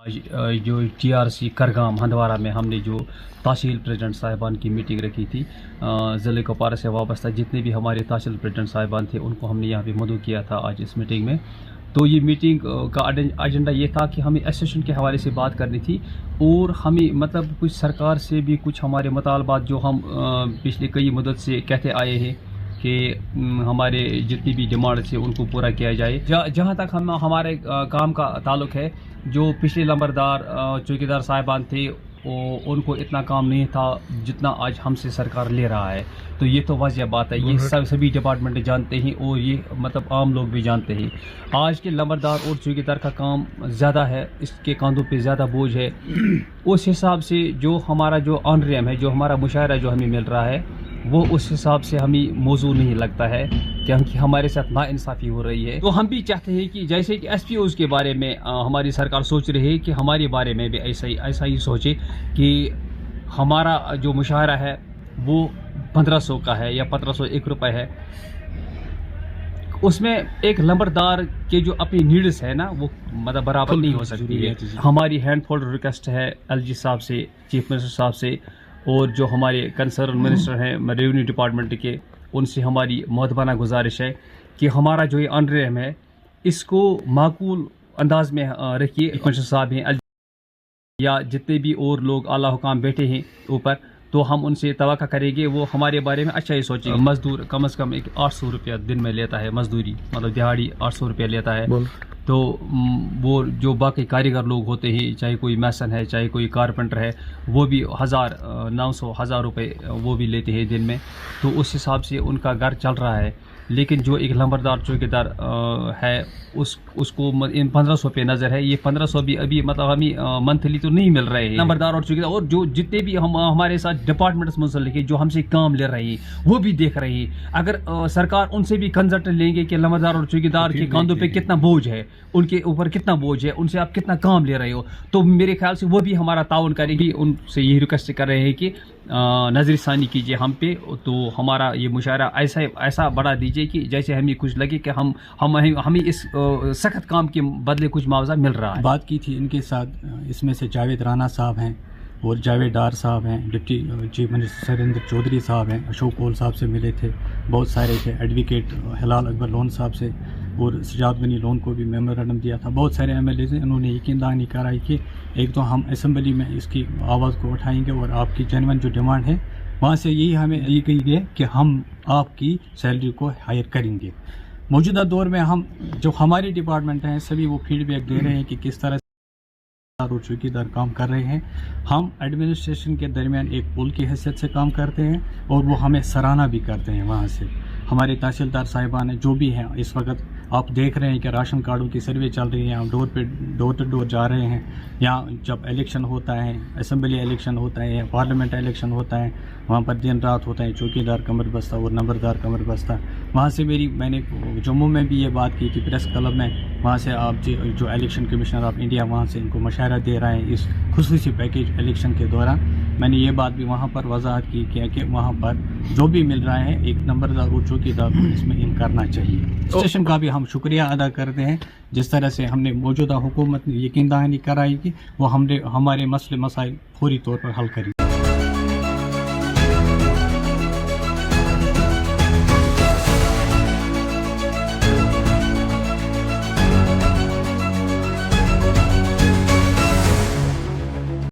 جو TRC کرگام ہندوارہ میں ہم نے جو تحصیل پریزیڈنٹ صاحبان کی میٹنگ رکھی تھی، ضلع کپوارہ سے وابستہ جتنے بھی ہمارے تحصیل پریزیڈنٹ صاحبان تھے ان کو ہم نے یہاں پہ مدعو کیا تھا آج اس میٹنگ میں. تو یہ میٹنگ کا ایجنڈا یہ تھا کہ ہمیں ایسوسیشن کے حوالے سے بات کرنی تھی، اور ہمیں مطلب کچھ سرکار سے بھی کچھ ہمارے مطالبات جو ہم پچھلے کئی مدت سے کہتے آئے ہیں کہ ہمارے جتنی بھی ڈیمانڈ تھے ان کو پورا کیا جائے. جہاں تک ہمارے کام کا تعلق ہے، جو پچھلے لمبردار چوکیدار صاحبان تھے ان کو اتنا کام نہیں تھا جتنا آج ہم سے سرکار لے رہا ہے. تو یہ تو واضح بات ہے، یہ سبھی ڈپارٹمنٹ جانتے ہیں اور یہ مطلب عام لوگ بھی جانتے ہیں. آج کے لمبردار اور چوکیدار کا کام زیادہ ہے، اس کے کاندھوں پہ زیادہ بوجھ ہے. اس حساب سے جو ہمارا جو آنریم ہے، جو ہمارا مشاہرہ جو ہمیں مل رہا ہے، وہ اس حساب سے ہمیں موزوں نہیں لگتا ہے کہ ہمارے ساتھ ناانصافی ہو رہی ہے. تو ہم بھی چاہتے ہیں کہ جیسے کہ SPOs کے بارے میں ہماری سرکار سوچ رہی ہے کہ ہمارے بارے میں بھی ایسا ہی سوچے کہ ہمارا جو مشاہرہ ہے وہ 1500 کا ہے یا 1501 روپے ہے. اس میں ایک لمبردار کے جو اپنی نیڈس ہے نا، وہ مطلب برابر نہیں ہو سکتی ہے. ہماری ہینڈ فولڈ ریکویسٹ ہے LG صاحب سے، چیف منسٹر صاحب سے، اور جو ہمارے کنسرن منسٹر ہیں ریونیو ڈپارٹمنٹ کے، ان سے ہماری مؤدبانہ گزارش ہے کہ ہمارا جو یہ آنریم ہے اس کو معقول انداز میں رکھیے. منسٹر صاحب ہیں یا جتنے بھی اور لوگ اعلیٰ حکام بیٹھے ہیں اوپر، تو ہم ان سے توقع کریں گے وہ ہمارے بارے میں اچھا ہی سوچیں. مزدور کم از کم 800 روپیہ دن میں لیتا ہے، مزدوری مطلب دہاڑی 800 روپیہ لیتا ہے. تو وہ جو باقی کاریگر لوگ ہوتے ہیں، چاہے کوئی میسن ہے، چاہے کوئی کارپینٹر ہے، وہ بھی 900 روپے وہ بھی لیتے ہیں دن میں. تو اس حساب سے ان کا گھر چل رہا ہے. لیکن جو ایک لمبردار چوکیدار ہے اس کو 1500 پہ نظر ہے. یہ 1500 بھی ابھی مطلب ہمیں منتھلی تو نہیں مل رہے ہیں. لمبردار اور چوکیدار اور جو جتنے بھی ہمارے ساتھ ڈپارٹمنٹس منسلک ہیں جو ہم سے کام لے رہے ہیں، وہ بھی دیکھ رہے ہیں. اگر سرکار ان سے بھی کنسلٹ لیں گے کہ لمبردار اور چوکیدار کے کاندھوں پہ کتنا بوجھ ہے، ان کے اوپر کتنا بوجھ ہے، ان سے آپ کتنا کام لے رہے ہو، تو میرے خیال سے وہ بھی ہمارا تعاون کریں گی. ان سے یہی ریکویسٹ کر رہے ہیں کہ نظر ثانی کیجیے ہم پہ، تو ہمارا یہ مشاہرہ ایسا بڑھا دیجیے کہ جیسے ہمیں کچھ لگے کہ ہمیں اس سخت کام کے بدلے کچھ معاوضہ مل رہا ہے. بات کی تھی ان کے ساتھ، اس میں سے جاوید رانا صاحب ہیں اور جاوید ڈار صاحب ہیں، deputy chief minister Surinder Choudhary صاحب ہیں، اشوک کول صاحب سے ملے تھے، بہت سارے تھے، ایڈوکیٹ ہلال اکبر لون صاحب سے، اور سجاد غنی لون کو بھی میمورنڈم دیا تھا. بہت سارے MLAs ہیں، انہوں نے یقین دہانی کرائی کہ ایک تو ہم اسمبلی میں اس کی آواز کو اٹھائیں گے، اور آپ کی جینون جو ڈیمانڈ ہے وہاں سے یہی ہمیں دی گئی ہے کہ ہم آپ کی سیلری کو ہائر کریں گے. موجودہ دور میں ہم جو ہمارے ڈپارٹمنٹ ہیں سبھی وہ فیڈ بیک دے رہے ہیں کہ کس طرح اور چوکیدار کام کر رہے ہیں. ہم ایڈمنسٹریشن کے درمیان ایک پل کی حیثیت سے کام کرتے ہیں، اور وہ ہمیں سراہنا بھی کرتے ہیں. وہاں سے ہمارے تحصیلدار صاحبان جو بھی ہیں، اس وقت آپ دیکھ رہے ہیں کہ راشن کارڈوں کی سروے چل رہی ہے، ہم ڈور ٹو ڈور جا رہے ہیں. یہاں جب الیکشن ہوتا ہے، اسمبلی الیکشن ہوتا ہے، پارلیمنٹ الیکشن ہوتا ہے، وہاں پر دن رات ہوتا ہے، چوکیدار کمر بستہ اور نمبردار کمر بستہ. وہاں سے میں نے جموں میں بھی یہ بات کی تھی پریس کلب میں، وہاں سے آپ جو الیکشن کمشنر آف انڈیا وہاں سے ان کو مشاہرہ دے رہے ہیں اس خصوصی پیکیج الیکشن کے دوران. میں نے یہ بات بھی وہاں پر وضاحت کی کہ وہاں پر جو بھی مل رہا ہے ایک نمبردار اور چوکیدار کو اس میں ان کرنا چاہیے. اسٹیشن کا بھی ہم شکریہ ادا کرتے ہیں، جس طرح سے ہم نے موجودہ حکومت نے یقین دہانی کرائی کہ وہ ہمارے مسئلے مسائل فوری طور پر حل کریں.